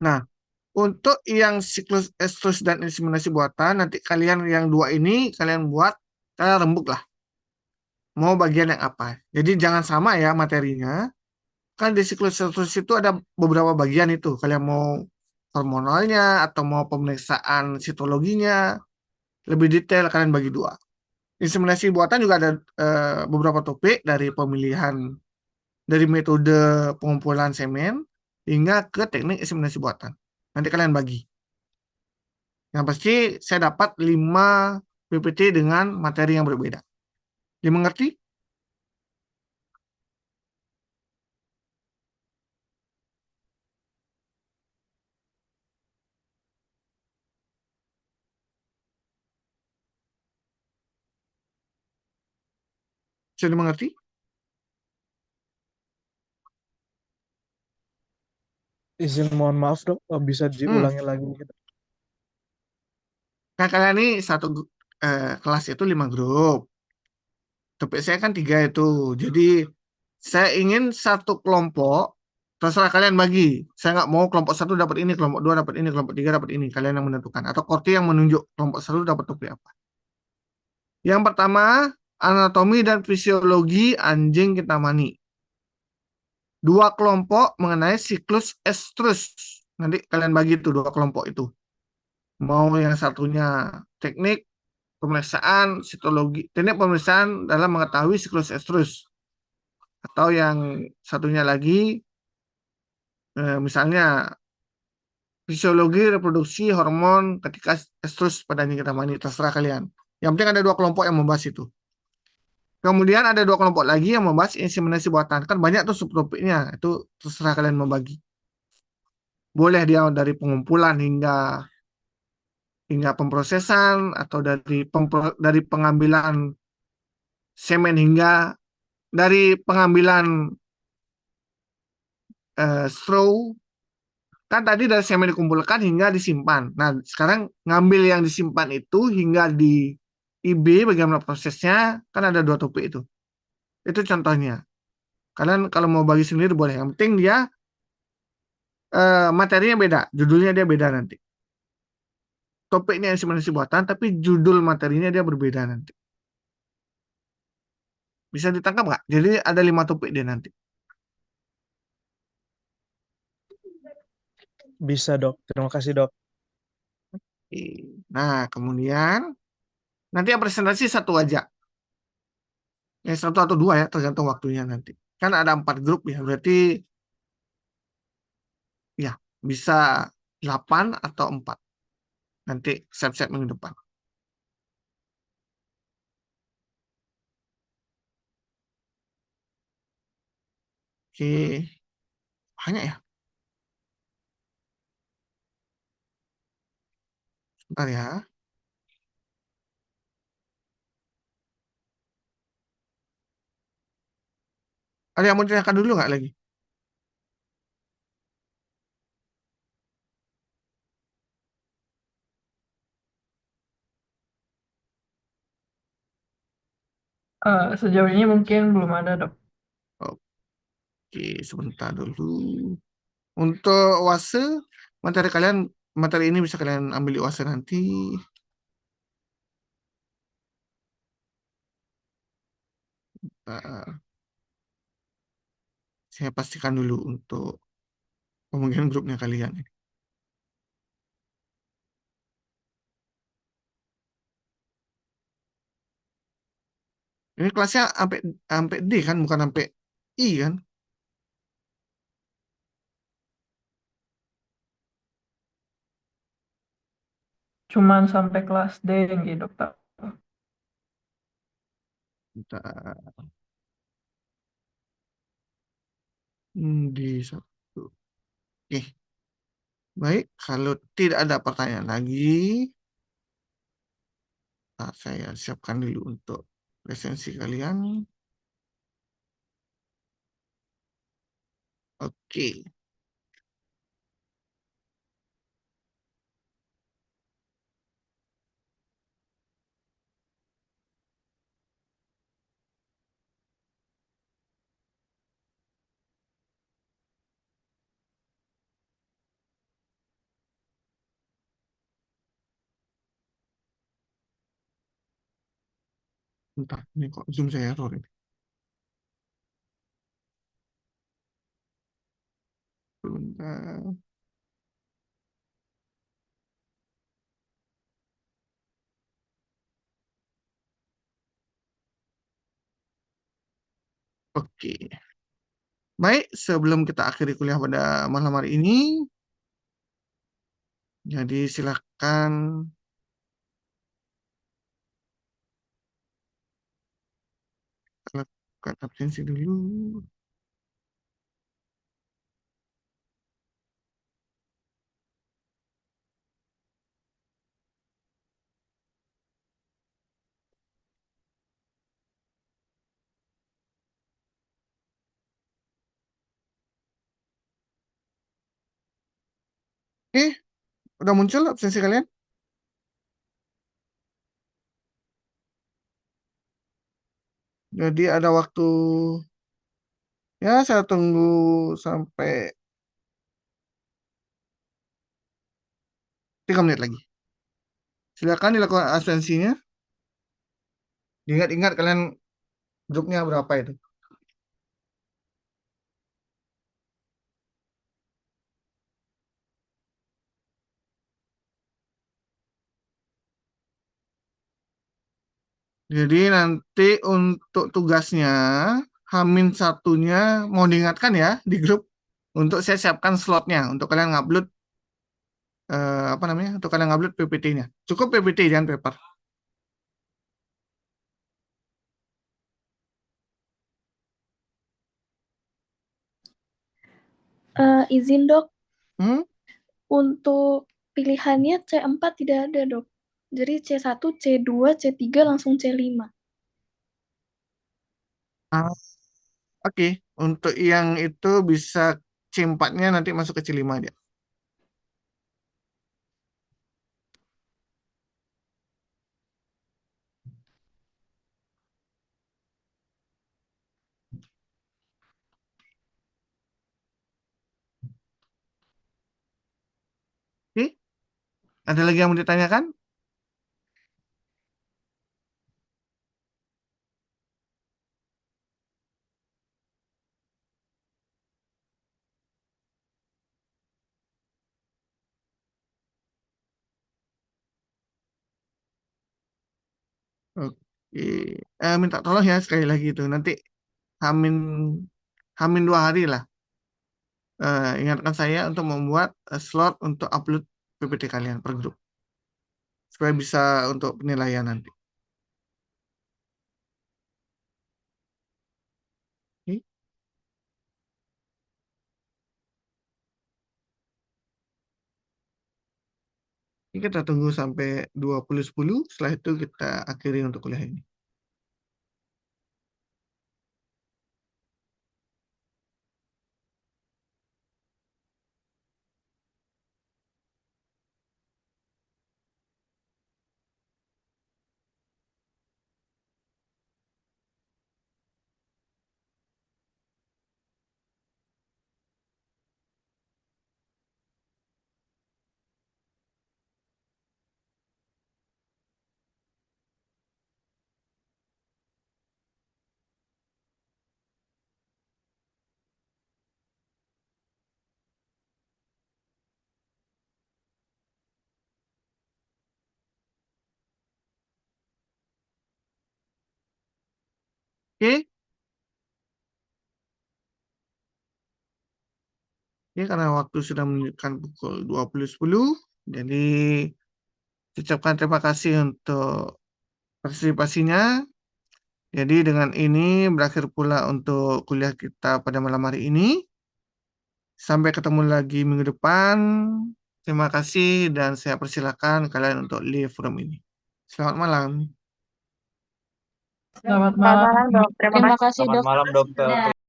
Nah, untuk yang siklus estrus dan inseminasi buatan, nanti kalian yang dua ini kalian buat, kalian rembuk lah. Mau bagian yang apa. Jadi jangan sama ya materinya. Kan di siklus estrus itu ada beberapa bagian itu. Kalian mau hormonalnya atau mau pemeriksaan sitologinya. Lebih detail kalian bagi dua. Inseminasi buatan juga ada beberapa topik dari pemilihan dari metode pengumpulan semen hingga ke teknik inseminasi buatan. Nanti kalian bagi. Yang pasti saya dapat 5 PPT dengan materi yang berbeda. Dimengerti? Bisa dimengerti? Izin mohon maaf dok, bisa diulangi lagi gitu. Nah, kalian ini satu kelas itu 5 grup. Topik saya kan 3 itu. Jadi saya ingin satu kelompok, terserah kalian bagi. Saya nggak mau kelompok 1 dapat ini, kelompok 2 dapat ini, kelompok 3 dapat ini. Kalian yang menentukan. Atau Korti yang menunjuk kelompok 1 dapat topik apa. Yang pertama, anatomi dan fisiologi anjing ketamani. 2 kelompok mengenai siklus estrus. Nanti kalian bagi tuh 2 kelompok itu. Mau yang satunya teknik pemeriksaan sitologi, teknik pemeriksaan dalam mengetahui siklus estrus. Atau yang satunya lagi, misalnya fisiologi reproduksi hormon ketika estrus pada anjing ketamani, terserah kalian. Yang penting ada 2 kelompok yang membahas itu. Kemudian ada 2 kelompok lagi yang membahas inseminasi buatan. Kan banyak tuh subtopiknya, itu terserah kalian membagi. Boleh dia dari pengumpulan hingga pemrosesan atau dari pengambilan semen hingga dari pengambilan straw. Kan tadi dari semen dikumpulkan hingga disimpan. Nah, sekarang ngambil yang disimpan itu hingga di IB bagaimana prosesnya, kan ada 2 topik itu. Itu contohnya. Kalian kalau mau bagi sendiri boleh. Yang penting dia materinya beda, judulnya dia beda nanti. Topiknya inseminasi buatan, tapi judul materinya dia berbeda nanti. Bisa ditangkap nggak? Jadi ada 5 topik dia nanti. Bisa dok, terima kasih dok. Nah, kemudian nanti yang presentasi 1 aja. 1 atau 2 ya, tergantung waktunya nanti. Kan ada 4 grup ya, berarti ya bisa 8 atau 4. Nanti set-set minggu depan. Oke. Banyak ya? Bentar ya. Ada yang mau ditanyakan dulu nggak lagi? Sejauh ini mungkin belum ada, Dok. Oke, sebentar dulu. Untuk UASE, materi ini bisa kalian ambil di UASE nanti. Saya pastikan dulu untuk kemungkinan grupnya kalian. Ini kelasnya sampai D kan, bukan sampai I kan? Cuman sampai kelas D yang gitu, Dokter. Bentar. Di 1. Oke. Baik, kalau tidak ada pertanyaan lagi, saya siapkan dulu untuk presensi kalian. Oke. Bentar, ini kok Zoom saya error ini. Bentar. Oke. Baik, sebelum kita akhiri kuliah pada malam hari ini, jadi silakan lakukan absensi dulu. Oke, udah muncul absensi kalian? Jadi ada waktu, ya saya tunggu sampai 3 menit lagi. Silakan dilakukan absensinya. Ingat-ingat kalian grupnya berapa itu. Jadi nanti untuk tugasnya, Hamin satunya mau diingatkan ya di grup untuk saya siapkan slotnya untuk kalian ngupload apa namanya? Untuk kalian ngupload PPT-nya. Cukup PPT jangan paper. Izin dok, Hmm? untuk pilihannya C4 tidak ada dok. Jadi C1, C2, C3 langsung C5. Ah, Oke, untuk yang itu bisa C4-nya nanti masuk ke C5 aja. Oke, ada lagi yang mau ditanyakan? Oke, minta tolong ya sekali lagi itu nanti Hamin Hamin 2 hari lah. Ingatkan saya untuk membuat slot untuk upload PPT kalian per grup supaya bisa untuk penilaian nanti. Oke. Ini kita tunggu sampai 20.10, setelah itu kita akhiri untuk kuliah ini. Oke, ini karena waktu sudah menunjukkan pukul 20.10, jadi ucapkan terima kasih untuk partisipasinya. Jadi dengan ini berakhir pula untuk kuliah kita pada malam hari ini. Sampai ketemu lagi minggu depan. Terima kasih dan saya persilakan kalian untuk leave room ini. Selamat malam. Selamat Selamat malam. malam, Dok. Terima Terima kasih. kasih, Selamat Dok. malam dokter.